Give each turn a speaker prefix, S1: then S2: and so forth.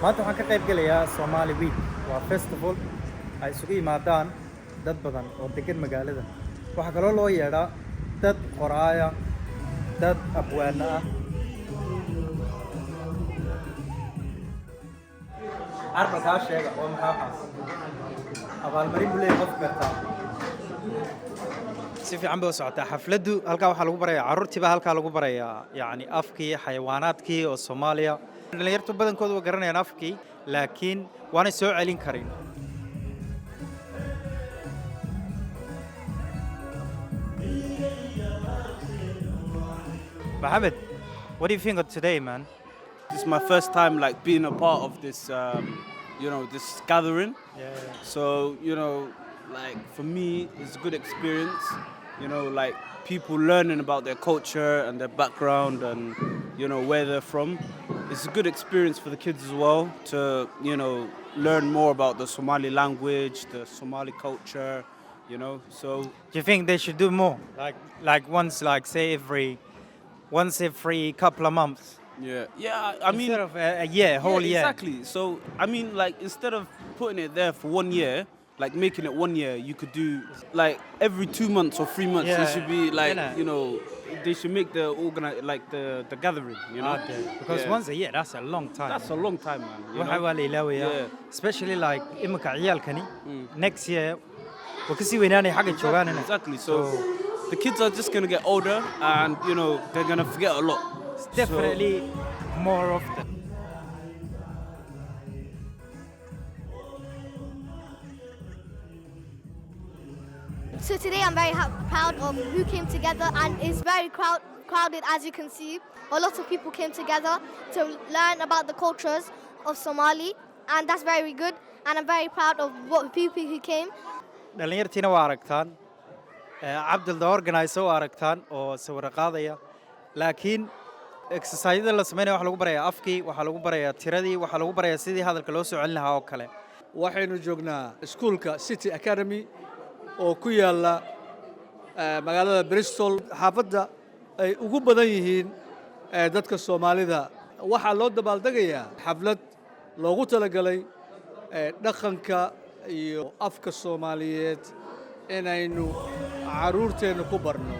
S1: maanta waxaan ka qayb gelayaa Somali Week waa festival ay isugu yimaadaan dad badan oo degan magaalada waxa kaloo loo yeedhaa dad qoraaya dad abwaana ah arbakaa sheega oo maxaa abaalmarin buu leeyahay qof gartaa si fiican bay u socotaa xafladdu halkaa waxaa lagu barayaa carruurtiiba halkaa lagu barayaa yacni afkii xayawaanaadkii oo Soomaaliya dhalinyartu badankoodu waa garanayaan afkii laakiin waanay soo celin karin Mohammed, what do you think of today, man?
S2: This is my first time like being a part of this, this gathering.
S1: Yeah.
S2: So, like for me, it's a good experience. Like people learning about their culture and their background and, where they're from. It's a good experience for the kids as well to, learn more about the Somali language, the Somali culture, so.
S1: Do you think they should do more? Like once, once every couple of months?
S2: Yeah. I mean,
S1: instead of a year, whole year.
S2: Exactly. So, I mean, like instead of putting it there for 1 year, like making it 1 year, you could do like every 2 months or 3 months.
S1: Yeah,
S2: It should be like,
S1: yeah.
S2: They should make the the gathering.
S1: Okay. Because once a year, that's a long time.
S2: That's a long time, man.
S1: Waxa waa la ilaawayaa.
S2: Yeah.
S1: Especially like imika ciyaalkani next year waa kasii weynaanay xagga joogaanina.
S2: Exactly. So the kids are just gonna get older, and they're gonna forget a lot.
S1: It's definitely more often.
S3: So today I'm very proud of who came together, and it's very crowded as you can see. A lot of people came together to learn about the cultures of Somali, and that's very good, and I'm very proud of what people who came.
S1: dhalinyartiina waa aragtaan Cabdul the organizer waa aragtaan oo sawir qaadaya laakiin exercise-yada la sameeyo waxa lagu barayaa afkii waxa lagu barayaa tiradii waxa lagu barayaa sidii hadalka loo soo celin lahaa oo kale
S4: waxaynu joognaa iskuulka City Academy oo ku yaala magaalada Bristol xaafadda ay ugu badan yihiin dadka Soomaalida waxa loo dabaaldegayaa xaflad loogu talagalay dhaqanka iyo afka Soomaaliyeed inaynu caruurteena ku barno